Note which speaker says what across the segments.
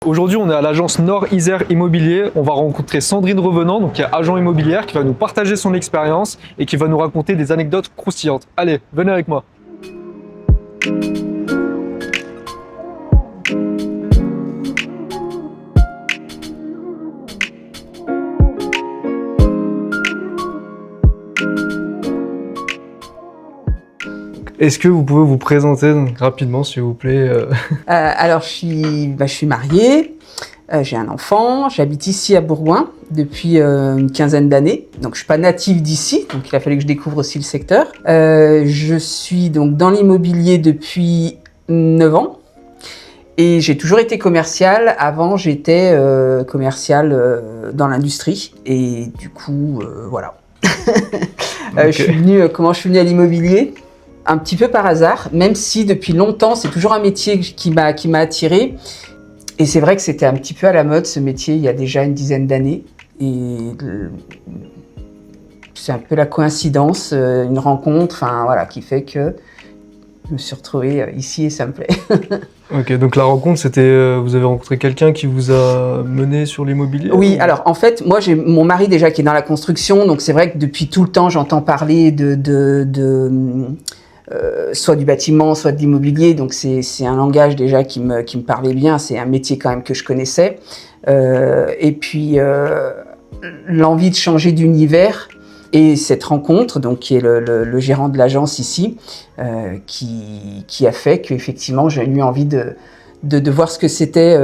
Speaker 1: Aujourd'hui, on est à l'agence Nord-Isère Immobilier. On va rencontrer Sandrine Revenant, donc qui est agent immobilière, qui va nous partager son expérience et qui va nous raconter des anecdotes croustillantes. Allez, venez avec moi. Est-ce que vous pouvez vous présenter rapidement, s'il vous plaît
Speaker 2: Alors, je suis mariée, j'ai un enfant, j'habite ici à Bourgoin depuis une quinzaine d'années. Donc, je suis pas native d'ici, donc il a fallu que je découvre aussi le secteur. Je suis donc dans l'immobilier depuis 9 ans et j'ai toujours été commerciale. Avant, j'étais commerciale dans l'industrie et du coup, voilà.
Speaker 1: Okay.
Speaker 2: Comment je suis venue à l'immobilier ? Un petit peu par hasard, même si depuis longtemps, c'est toujours un métier qui m'a attirée. Et c'est vrai que c'était un petit peu à la mode, ce métier, il y a déjà une dizaine d'années. Et c'est un peu la coïncidence, une rencontre, enfin voilà, qui fait que je me suis retrouvée ici et ça me plaît.
Speaker 1: Ok, donc la rencontre, c'était, vous avez rencontré quelqu'un qui vous a mené sur l'immobilier?
Speaker 2: Oui, alors en fait, moi j'ai mon mari déjà qui est dans la construction, donc c'est vrai que depuis tout le temps, j'entends parler soit du bâtiment, soit de l'immobilier, donc c'est un langage déjà qui me parlait bien, c'est un métier quand même que je connaissais. Et puis l'envie de changer d'univers et cette rencontre, donc qui est le gérant de l'agence ici, qui a fait qu'effectivement j'ai eu envie de voir ce que c'était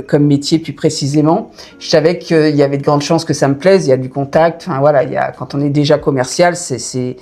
Speaker 2: comme métier plus précisément. Je savais qu'il y avait de grandes chances que ça me plaise, il y a du contact, enfin voilà, quand on est déjà commercial, c'est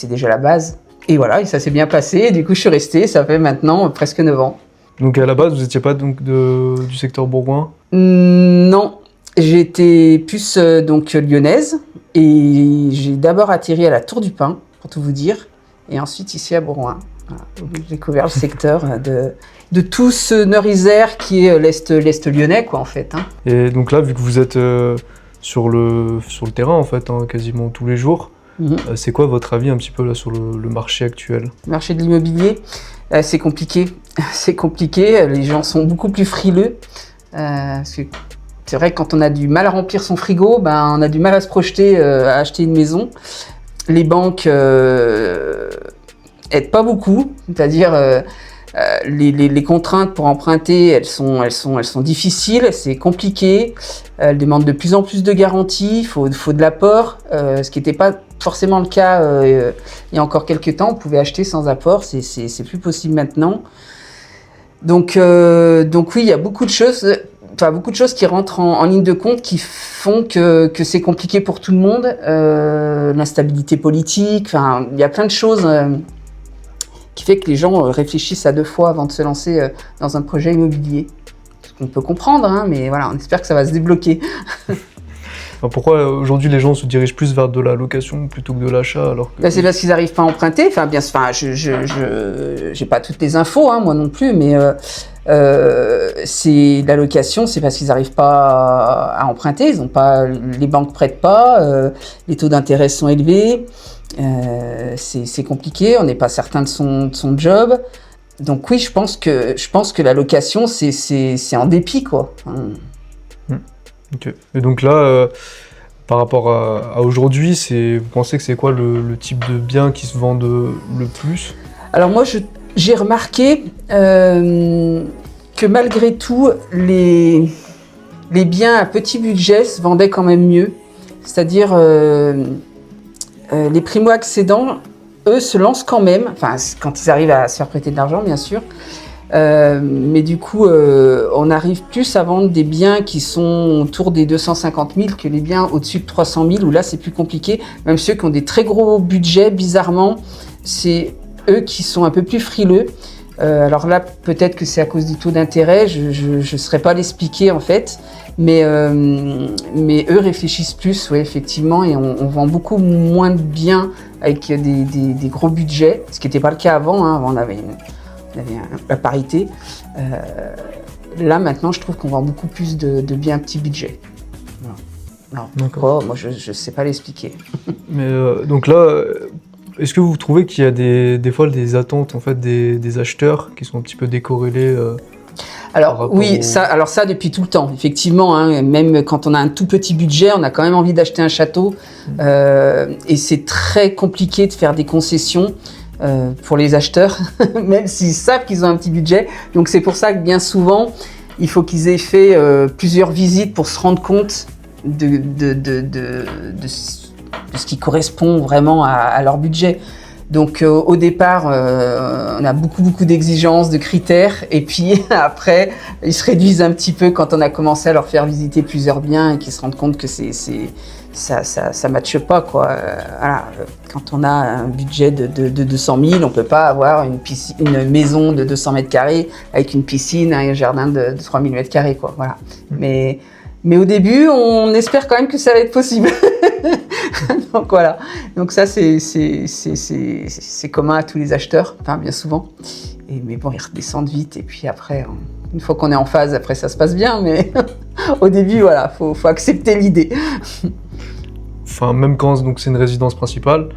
Speaker 2: déjà la base. Et voilà, et ça s'est bien passé, et du coup je suis restée, ça fait maintenant presque 9 ans.
Speaker 1: Donc à la base, vous n'étiez pas donc du secteur bourgoin?
Speaker 2: Non, j'étais plus donc lyonnaise, et j'ai d'abord atterri à la Tour du Pin, pour tout vous dire, et ensuite ici à Bourgoin. Voilà. J'ai découvert le secteur de tout ce Nord-Isère qui est l'Est lyonnais, quoi, en fait. Hein.
Speaker 1: Et donc là, vu que vous êtes sur le terrain, en fait, hein, quasiment tous les jours, c'est quoi votre avis un petit peu là sur le marché actuel?
Speaker 2: Le marché de l'immobilier, c'est compliqué. C'est compliqué, les gens sont beaucoup plus frileux. Parce que c'est vrai que quand on a du mal à remplir son frigo, ben, on a du mal à se projeter à acheter une maison. Les banques aident pas beaucoup, c'est-à-dire les contraintes pour emprunter, elles sont difficiles, c'est compliqué. Elles demandent de plus en plus de garanties, il faut de l'apport, ce qui n'était pas forcément le cas il y a encore quelques temps. On pouvait acheter sans apport, c'est plus possible maintenant. Donc oui, il y a beaucoup de choses qui rentrent en ligne de compte qui font que c'est compliqué pour tout le monde. L'instabilité politique, enfin, il y a plein de choses qui fait que les gens réfléchissent à 2 fois avant de se lancer dans un projet immobilier. Ce qu'on peut comprendre, hein, mais voilà, on espère que ça va se débloquer.
Speaker 1: Pourquoi aujourd'hui les gens se dirigent plus vers de la location plutôt que de l'achat alors que...
Speaker 2: C'est parce qu'ils n'arrivent pas à emprunter. Enfin, j'ai pas toutes les infos, hein, moi non plus, mais c'est la location, c'est parce qu'ils n'arrivent pas à emprunter. Ils ont pas, les banques prêtent pas, les taux d'intérêt sont élevés. C'est compliqué. On n'est pas certain de son job. Donc oui, je pense que la location, c'est en dépit, quoi.
Speaker 1: Ok. Et donc là, par rapport à aujourd'hui, vous pensez que c'est quoi le type de bien qui se vend le plus?
Speaker 2: Alors moi, j'ai remarqué que malgré tout, les biens à petit budget se vendaient quand même mieux. C'est-à-dire, les primo-accédants, eux, se lancent quand même, enfin, quand ils arrivent à se faire prêter de l'argent, bien sûr. Mais du coup, on arrive plus à vendre des biens qui sont autour des 250 000 que les biens au-dessus de 300 000, où là, c'est plus compliqué. Même ceux qui ont des très gros budgets, bizarrement, c'est eux qui sont un peu plus frileux. Alors là, peut-être que c'est à cause du taux d'intérêt, je ne saurais pas l'expliquer en fait, mais eux réfléchissent plus, oui, effectivement, et on vend beaucoup moins de biens avec des gros budgets, ce qui n'était pas le cas avant, hein. Avant, on avait la parité. Là, maintenant, je trouve qu'on vend beaucoup plus de biens à petit budget. Voilà. Alors, pourquoi ? Moi, je ne sais pas l'expliquer.
Speaker 1: Mais donc là, est-ce que vous trouvez qu'il y a des fois des attentes en fait, des acheteurs qui sont un petit peu décorrélées
Speaker 2: Alors oui, alors ça depuis tout le temps, effectivement, hein, même quand on a un tout petit budget, on a quand même envie d'acheter un château, et c'est très compliqué de faire des concessions pour les acheteurs, même s'ils savent qu'ils ont un petit budget. Donc c'est pour ça que bien souvent, il faut qu'ils aient fait plusieurs visites pour se rendre compte de ce qui correspond vraiment à leur budget. Donc au départ, on a beaucoup d'exigences, de critères, et puis après, ils se réduisent un petit peu quand on a commencé à leur faire visiter plusieurs biens et qu'ils se rendent compte que ça matche pas, quoi. Voilà. Quand on a un budget de 200 000, on peut pas avoir une maison de 200 mètres carrés avec une piscine, un jardin de 3 000 mètres carrés, quoi. Voilà. Mais au début, on espère quand même que ça va être possible. Donc voilà. Donc ça, c'est commun à tous les acheteurs, enfin bien souvent. Mais bon, ils redescendent vite. Et puis après, une fois qu'on est en phase, après ça se passe bien. Mais au début, voilà, faut accepter l'idée.
Speaker 1: Enfin, même quand donc c'est une résidence principale,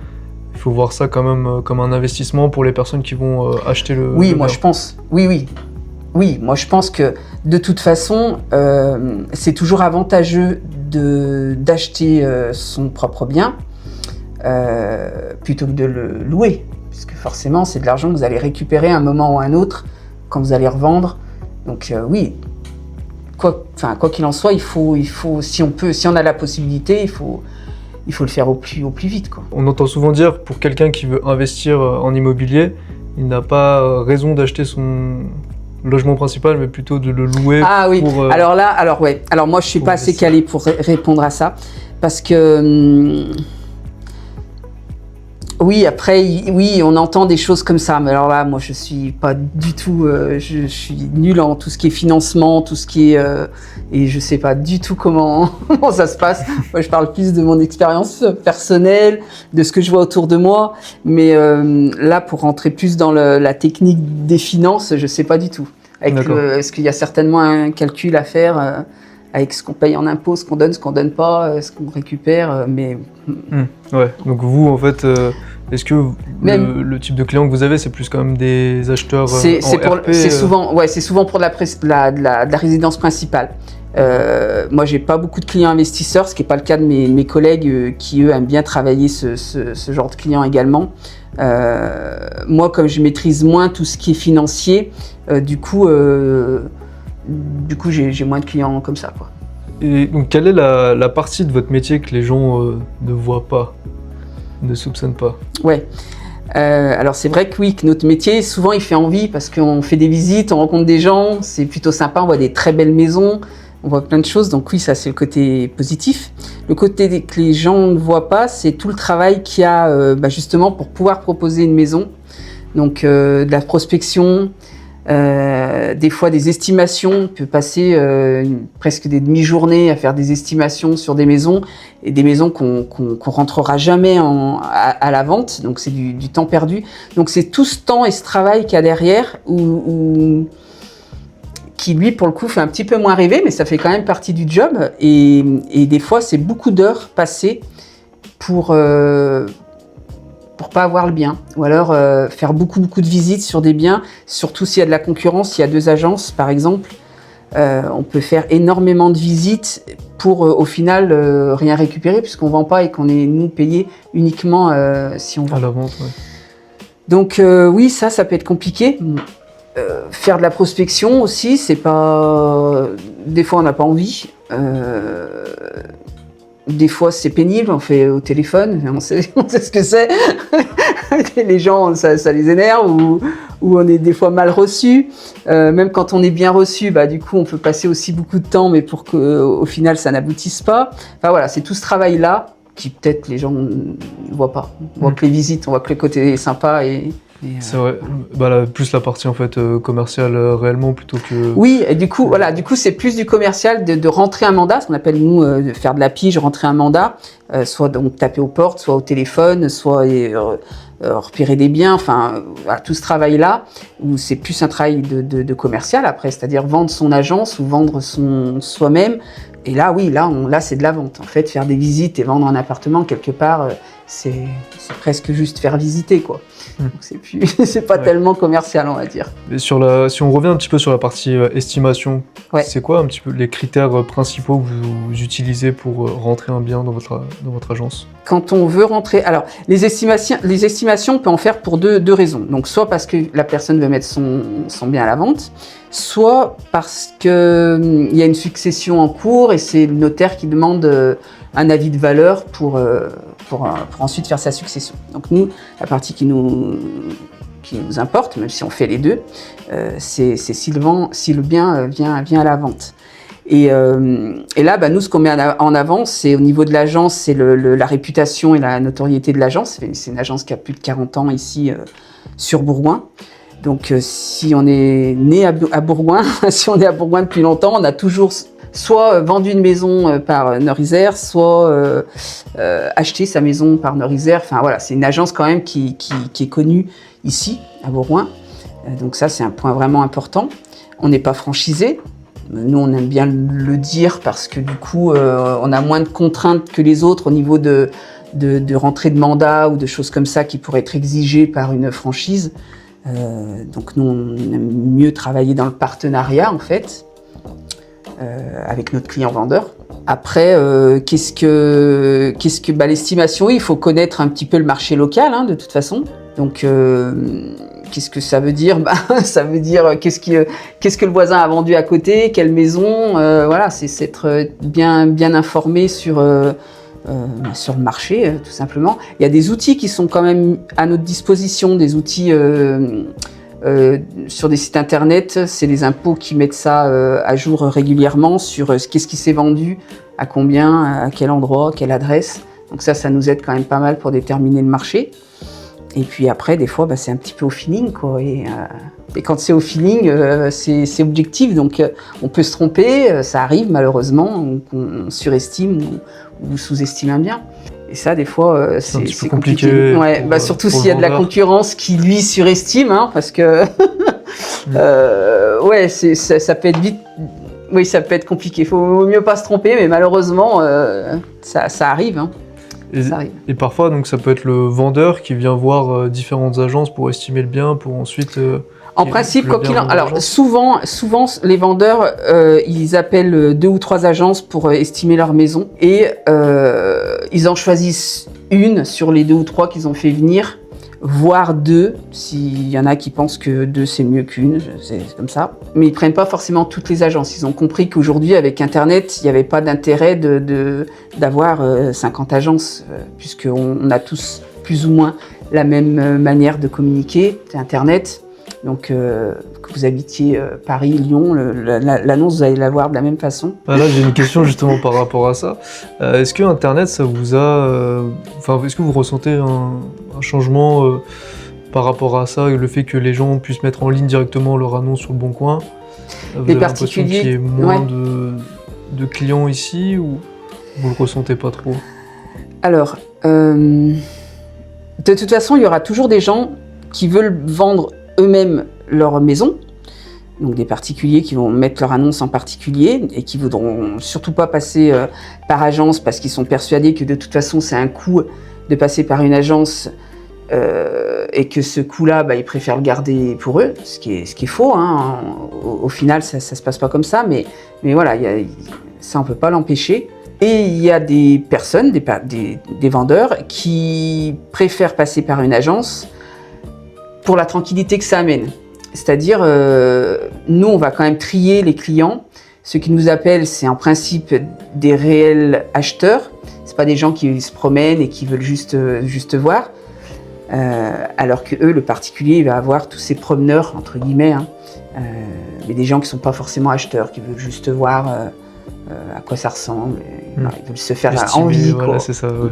Speaker 1: il faut voir ça quand même comme un investissement pour les personnes qui vont acheter le.
Speaker 2: Oui,
Speaker 1: le
Speaker 2: moi
Speaker 1: bien.
Speaker 2: je pense. Oui, moi je pense que de toute façon, c'est toujours avantageux d'acheter son propre bien plutôt que de le louer, puisque forcément c'est de l'argent que vous allez récupérer à un moment ou à un autre quand vous allez revendre. Donc oui, quoi qu'il en soit, il faut si on a la possibilité, il faut le faire au plus vite, quoi.
Speaker 1: On entend souvent dire pour quelqu'un qui veut investir en immobilier, il n'a pas raison d'acheter son logement principal, mais plutôt de le louer.
Speaker 2: Ah oui,
Speaker 1: pour,
Speaker 2: alors moi je suis pas assez calée pour répondre à ça, parce que oui, après, oui, on entend des choses comme ça, mais alors là, moi je suis pas du tout, je suis nulle en tout ce qui est financement, tout ce qui est, et je sais pas du tout comment ça se passe. Moi je parle plus de mon expérience personnelle, de ce que je vois autour de moi, mais là pour rentrer plus dans la technique des finances, je sais pas du tout. Est-ce qu'il y a certainement un calcul à faire avec ce qu'on paye en impôts, ce qu'on donne pas, ce qu'on récupère, mais...
Speaker 1: Ouais, donc vous, en fait, est-ce que le type de client que vous avez, c'est plus quand même des acheteurs
Speaker 2: c'est
Speaker 1: RP
Speaker 2: souvent pour de la résidence principale. Moi, j'ai pas beaucoup de clients investisseurs, ce qui n'est pas le cas de mes collègues qui, eux, aiment bien travailler ce genre de clients également. Moi, comme je maîtrise moins tout ce qui est financier, du coup j'ai moins de clients comme ça, quoi.
Speaker 1: Et donc, quelle est la partie de votre métier que les gens ne voient pas, ne soupçonnent pas?
Speaker 2: Ouais. Alors c'est vrai que oui, que notre métier, souvent il fait envie parce qu'on fait des visites, on rencontre des gens, c'est plutôt sympa, on voit des très belles maisons, on voit plein de choses, donc oui, ça c'est le côté positif. Le côté que les gens ne voient pas, c'est tout le travail qu'il y a justement pour pouvoir proposer une maison. Donc de la prospection, des fois des estimations, on peut passer presque des demi-journées à faire des estimations sur des maisons, et des maisons qu'on rentrera jamais à la vente, donc c'est du temps perdu. Donc c'est tout ce temps et ce travail qu'il y a derrière, qui lui pour le coup fait un petit peu moins rêver, mais ça fait quand même partie du job, et des fois c'est beaucoup d'heures passées pour pas avoir le bien, ou alors faire beaucoup de visites sur des biens, surtout s'il y a de la concurrence, s'il y a 2 agences par exemple, on peut faire énormément de visites pour au final rien récupérer puisqu'on vend pas et qu'on est nous payé uniquement si on vend.
Speaker 1: À la vente, ouais.
Speaker 2: Donc oui, ça peut être compliqué. Faire de la prospection aussi, c'est pas... Des fois on n'a pas envie. Des fois, c'est pénible, on fait au téléphone, on sait ce que c'est. Les gens, ça les énerve, ou on est des fois mal reçu. Même quand on est bien reçu, du coup, on peut passer aussi beaucoup de temps, mais pour qu'au final, ça n'aboutisse pas. Enfin voilà, c'est tout ce travail-là qui peut-être les gens ne voient pas. On voit que les visites, on voit que le côté est sympa
Speaker 1: c'est vrai, plus la partie en fait commerciale réellement plutôt que...
Speaker 2: Oui, et du coup c'est plus du commercial de rentrer un mandat, ce qu'on appelle nous de faire de la pige, rentrer un mandat, soit donc taper aux portes, soit au téléphone, soit repérer des biens, enfin tout ce travail-là, où c'est plus un travail de commercial après, c'est-à-dire vendre son agence ou vendre soi-même. Et là, oui, là c'est de la vente. En fait, faire des visites et vendre un appartement quelque part, c'est presque juste faire visiter, quoi. Donc c'est pas
Speaker 1: Ouais.
Speaker 2: tellement commercial, on va dire.
Speaker 1: Et si on revient un petit peu sur la partie estimation,
Speaker 2: Ouais.
Speaker 1: c'est quoi un petit peu les critères principaux que vous utilisez pour rentrer un bien dans votre agence?
Speaker 2: Quand on veut rentrer, alors les estimations, on peut en faire pour deux raisons. Donc soit parce que la personne veut mettre son bien à la vente, soit parce que il y a une succession en cours et c'est le notaire qui demande un avis de valeur pour ensuite faire sa succession. Donc nous, la partie qui nous importe, même si on fait les deux, c'est si le bien vient à la vente. Et là, nous, ce qu'on met en avant, c'est au niveau de l'agence, c'est la réputation et la notoriété de l'agence. C'est une agence qui a plus de 40 ans ici sur Bourgoin. Donc, si on est né à Bourgoin, si on est à Bourgoin depuis longtemps, on a toujours soit vendu une maison par Neurizer, soit acheté sa maison par Neurizer. Enfin voilà, c'est une agence quand même qui est connue ici, à Bourgoin. Donc ça, c'est un point vraiment important. On n'est pas franchisé. Nous, on aime bien le dire parce que du coup, on a moins de contraintes que les autres au niveau de rentrée de mandat ou de choses comme ça qui pourraient être exigées par une franchise. Donc nous, on aime mieux travailler dans le partenariat, en fait, avec notre client vendeur. Après, qu'est-ce que l'estimation? Il faut connaître un petit peu le marché local, hein, de toute façon. Donc, qu'est-ce que ça veut dire? Ça veut dire qu'est-ce que le voisin a vendu à côté, quelle maison. Voilà, c'est être bien informé sur le marché, tout simplement. Il y a des outils qui sont quand même à notre disposition, des outils sur des sites internet. C'est les impôts qui mettent ça à jour régulièrement sur qu'est-ce qui s'est vendu, à combien, à quel endroit, quelle adresse. Donc ça nous aide quand même pas mal pour déterminer le marché. Et puis après, des fois, c'est un petit peu au feeling, quoi. Et quand c'est au feeling, c'est objectif. Donc, on peut se tromper, ça arrive malheureusement, qu'on surestime ou sous-estime un bien. Et ça, des fois, c'est
Speaker 1: un petit peu compliqué.
Speaker 2: Ouais, surtout s'il y a de la concurrence qui, lui, surestime, hein, parce que ouais, ça peut être vite. Oui, ça peut être compliqué. Il vaut mieux pas se tromper, mais malheureusement, ça arrive. Hein.
Speaker 1: Et parfois, donc, ça peut être le vendeur qui vient voir différentes agences pour estimer le bien, pour ensuite...
Speaker 2: en principe, alors souvent, les vendeurs, ils appellent 2 ou 3 agences pour estimer leur maison et ils en choisissent une sur les 2 ou 3 qu'ils ont fait venir, voire 2, s'il y en a qui pensent que 2 c'est mieux qu'une, c'est comme ça. Mais ils prennent pas forcément toutes les agences. Ils ont compris qu'aujourd'hui, avec Internet, il n'y avait pas d'intérêt d'avoir 50 agences, puisqu'on a tous plus ou moins la même manière de communiquer, c'est Internet. Donc, que vous habitiez Paris, Lyon, l'annonce, vous allez la voir de la même façon.
Speaker 1: Là, j'ai une question justement par rapport à ça. Est-ce que Internet, ça vous a... est-ce que vous ressentez un changement par rapport à ça, et le fait que les gens puissent mettre en ligne directement leur annonce sur le Bon Coin? Vous avez l'impression qu'il y ait moins de clients ici, ou vous le ressentez pas trop?
Speaker 2: Alors, de toute façon, il y aura toujours des gens qui veulent vendre eux-mêmes leur maison, donc des particuliers qui vont mettre leur annonce en particulier et qui voudront surtout pas passer par agence parce qu'ils sont persuadés que de toute façon c'est un coût de passer par une agence et que ce coût-là, ils préfèrent le garder pour eux, ce qui est faux. Hein. Au final, ça se passe pas comme ça, mais voilà, ça on peut pas l'empêcher. Et il y a des personnes, des vendeurs qui préfèrent passer par une agence pour la tranquillité que ça amène. C'est-à-dire, nous, on va quand même trier les clients. Ceux qui nous appellent, c'est en principe des réels acheteurs. C'est pas des gens qui se promènent et qui veulent juste voir. Alors que eux, le particulier, il va avoir tous ces promeneurs, entre guillemets, hein, mais des gens qui sont pas forcément acheteurs, qui veulent juste voir à quoi ça ressemble. Ils veulent se faire envie.
Speaker 1: Voilà, c'est ça, ouais.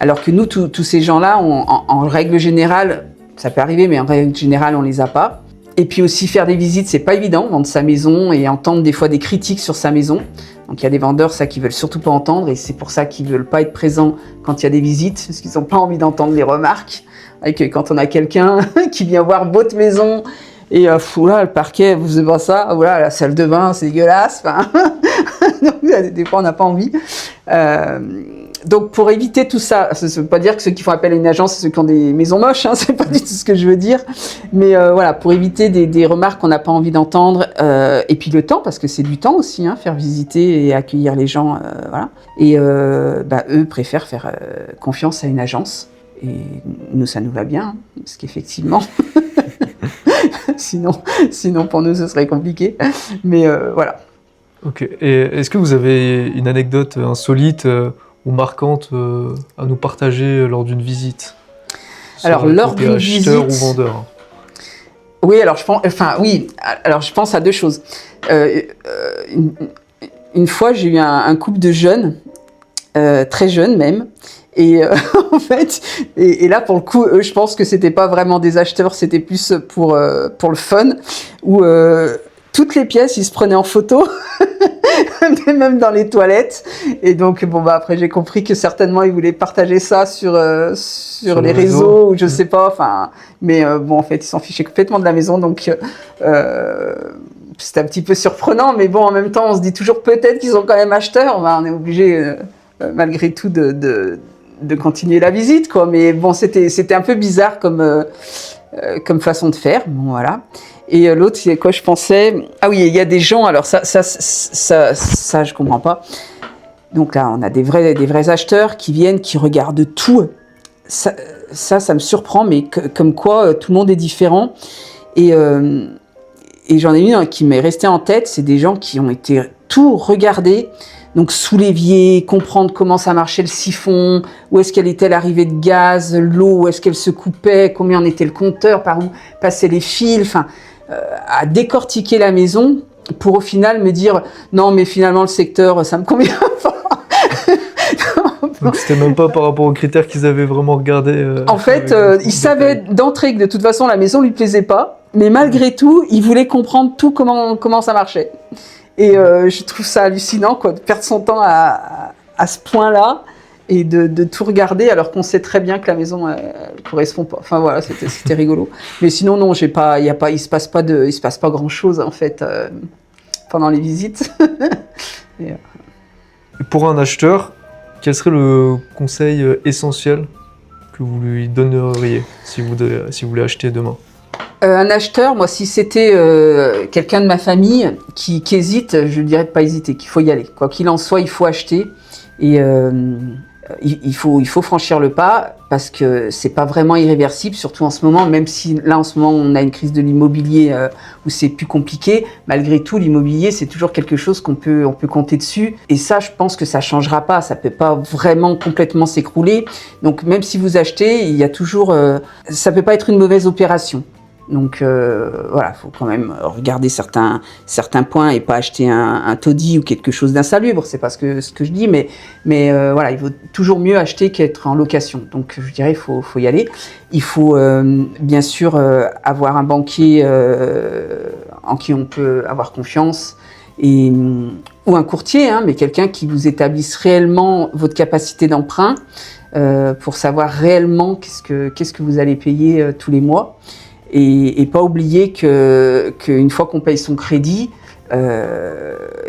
Speaker 2: Alors que nous, tous ces gens-là, en règle générale, ça peut arriver, mais en règle générale, on les a pas. Et puis aussi, faire des visites, c'est pas évident, vendre sa maison et entendre des fois des critiques sur sa maison. Donc il y a des vendeurs, ça, qui veulent surtout pas entendre, et c'est pour ça qu'ils veulent pas être présents quand il y a des visites, parce qu'ils ont pas envie d'entendre les remarques. Et que quand on a quelqu'un qui vient voir votre maison, et là, le parquet, vous aimez pas ça, voilà, la salle de bain, c'est dégueulasse. Donc des fois, on n'a pas envie. Donc pour éviter tout ça, ça ne veut pas dire que ceux qui font appel à une agence, c'est ceux qui ont des maisons moches, hein, c'est pas du tout ce que je veux dire. Mais voilà, pour éviter des remarques qu'on n'a pas envie d'entendre, et puis le temps, parce que c'est du temps aussi, hein, faire visiter et accueillir les gens, voilà. Et eux préfèrent faire confiance à une agence. Et nous, ça nous va bien, hein, parce qu'effectivement, sinon pour nous, ce serait compliqué. Mais voilà.
Speaker 1: Ok. Et est-ce que vous avez une anecdote insolite ou marquante à nous partager lors d'une visite?
Speaker 2: Alors, lors d'une
Speaker 1: acheteur
Speaker 2: visite...
Speaker 1: ou vendeur?
Speaker 2: Oui, alors je pense à deux choses. Une fois, j'ai eu un couple de jeunes, très jeunes même, et en fait, et là pour le coup, eux, je pense que c'était pas vraiment des acheteurs, c'était plus pour le fun, où toutes les pièces, ils se prenaient en photo, même dans les toilettes. Et donc, après, j'ai compris que certainement, ils voulaient partager ça sur les réseaux, ou je sais pas, enfin, mais en fait, ils s'en fichaient complètement de la maison, donc c'était un petit peu surprenant, mais bon, en même temps, on se dit toujours peut-être qu'ils sont quand même acheteurs, on est obligé, malgré tout, de continuer la visite, quoi. Mais bon, c'était un peu bizarre comme façon de faire, bon, voilà. Et l'autre, c'est quoi je pensais? Ah oui, il y a des gens, alors ça je comprends pas. Donc là, on a des vrais acheteurs qui viennent, qui regardent tout. Ça me surprend, mais comme quoi tout le monde est différent. Et j'en ai une qui m'est restée en tête, c'est des gens qui ont été tout regarder. Donc sous l'évier, comprendre comment ça marchait le siphon, où est-ce qu'elle était l'arrivée de gaz, l'eau, où est-ce qu'elle se coupait, combien en était le compteur, par où passaient les fils, enfin, à décortiquer la maison pour au final me dire non mais finalement le secteur ça me convient pas.
Speaker 1: Donc c'était même pas par rapport aux critères qu'ils avaient vraiment regardé.
Speaker 2: En fait, ils savaient d'entrée que de toute façon la maison lui plaisait pas, mais malgré tout, ils voulaient comprendre tout comment ça marchait. Et je trouve ça hallucinant, quoi, de perdre son temps à ce point-là et de tout regarder alors qu'on sait très bien que la maison correspond pas. Enfin voilà, c'était rigolo. Mais sinon non, il se passe pas grand-chose en fait pendant les visites. Et
Speaker 1: pour un acheteur, quel serait le conseil essentiel que vous lui donneriez si vous voulez acheter demain?
Speaker 2: Un acheteur, moi, si c'était quelqu'un de ma famille qui hésite, je dirais de pas hésiter, qu'il faut y aller. Quoi qu'il en soit, il faut acheter et il faut franchir le pas parce que c'est pas vraiment irréversible, surtout en ce moment, même si là en ce moment on a une crise de l'immobilier où c'est plus compliqué, malgré tout l'immobilier c'est toujours quelque chose on peut compter dessus et ça je pense que ça changera pas, ça peut pas vraiment complètement s'écrouler, donc même si vous achetez, il y a toujours, ça peut pas être une mauvaise opération. Donc voilà, faut quand même regarder certains points et pas acheter un taudis ou quelque chose d'insalubre. C'est pas ce que je dis, mais voilà, il vaut toujours mieux acheter qu'être en location. Donc je dirais, faut y aller. Il faut bien sûr avoir un banquier en qui on peut avoir confiance ou un courtier, hein, mais quelqu'un qui vous établisse réellement votre capacité d'emprunt pour savoir réellement qu'est-ce que vous allez payer tous les mois. Et pas oublier qu'une fois qu'on paye son crédit, il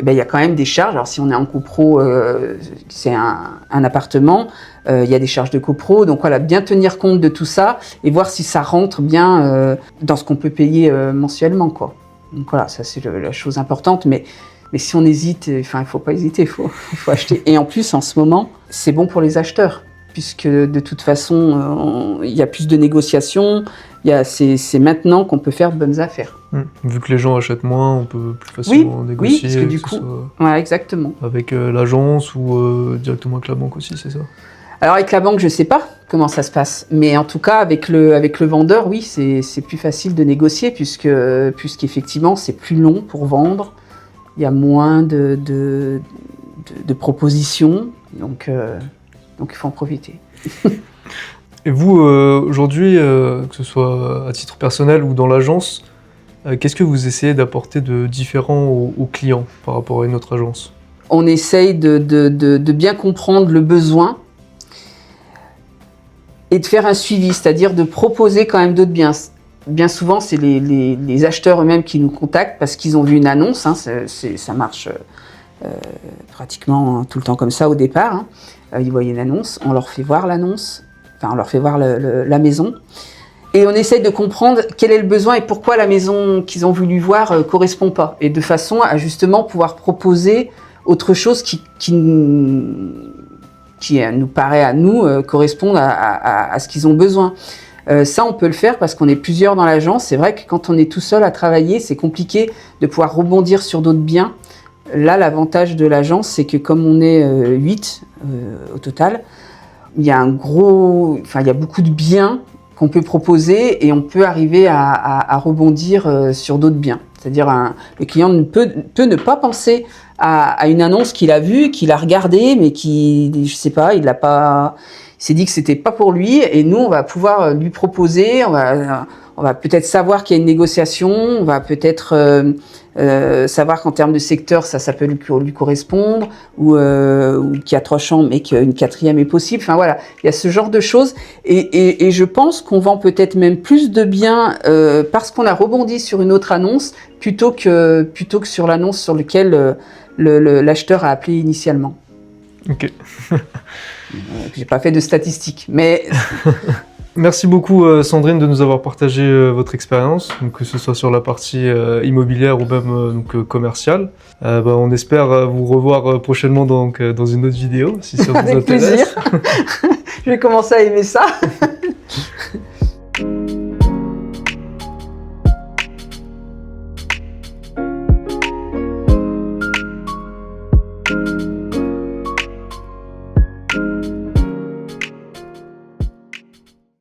Speaker 2: y a quand même des charges. Alors si on est en copro, c'est un appartement, il y a des charges de copro. Donc voilà, bien tenir compte de tout ça et voir si ça rentre bien dans ce qu'on peut payer mensuellement, quoi. Donc voilà, ça c'est la chose importante. Mais si on hésite, enfin il faut pas hésiter, il faut acheter. Et en plus en ce moment, c'est bon pour les acheteurs, puisque de toute façon, il y a plus de négociations. C'est maintenant qu'on peut faire de bonnes affaires.
Speaker 1: Vu que les gens achètent moins, on peut plus facilement négocier.
Speaker 2: Oui, parce que du coup, ouais, exactement.
Speaker 1: Avec l'agence ou directement avec la banque aussi, c'est ça?
Speaker 2: Alors avec la banque, je sais pas comment ça se passe, mais en tout cas avec le vendeur, oui, c'est plus facile de négocier puisqu'effectivement c'est plus long pour vendre, il y a moins de propositions, donc il faut en profiter.
Speaker 1: Et vous, aujourd'hui, que ce soit à titre personnel ou dans l'agence, qu'est-ce que vous essayez d'apporter de différent aux clients par rapport à une autre agence?
Speaker 2: On essaye de bien comprendre le besoin et de faire un suivi, c'est-à-dire de proposer quand même d'autres biens. Bien souvent, c'est les acheteurs eux-mêmes qui nous contactent parce qu'ils ont vu une annonce, hein, ça marche pratiquement tout le temps comme ça au départ, hein. ils voient une annonce, on leur fait voir l'annonce, enfin on leur fait voir la maison, et on essaye de comprendre quel est le besoin et pourquoi la maison qu'ils ont voulu voir correspond pas, et de façon à justement pouvoir proposer autre chose qui nous paraît à nous correspondre à ce qu'ils ont besoin. Ça, on peut le faire parce qu'on est plusieurs dans l'agence. C'est vrai que quand on est tout seul à travailler, c'est compliqué de pouvoir rebondir sur d'autres biens. Là, l'avantage de l'agence, c'est que comme on est 8 au total, il y a beaucoup de biens qu'on peut proposer et on peut arriver à rebondir sur d'autres biens. C'est-à-dire, le client peut ne pas penser à une annonce qu'il a vue, qu'il a regardée, mais je sais pas, il s'est dit que c'était pas pour lui, et nous, on va pouvoir lui proposer, on va peut-être savoir qu'il y a une négociation, on va peut-être savoir qu'en termes de secteur, ça peut lui correspondre, ou qu'il y a 3 chambres et qu'une 4e est possible. Enfin voilà, il y a ce genre de choses, et je pense qu'on vend peut-être même plus de biens parce qu'on a rebondi sur une autre annonce plutôt que sur l'annonce sur laquelle l'acheteur a appelé initialement.
Speaker 1: Ok.
Speaker 2: J'ai pas fait de statistiques, mais...
Speaker 1: Merci beaucoup Sandrine de nous avoir partagé votre expérience, donc que ce soit sur la partie immobilière ou même commerciale. On espère vous revoir prochainement dans une autre vidéo, si ça vous
Speaker 2: Avec
Speaker 1: intéresse.
Speaker 2: plaisir. Je vais commencer à aimer ça.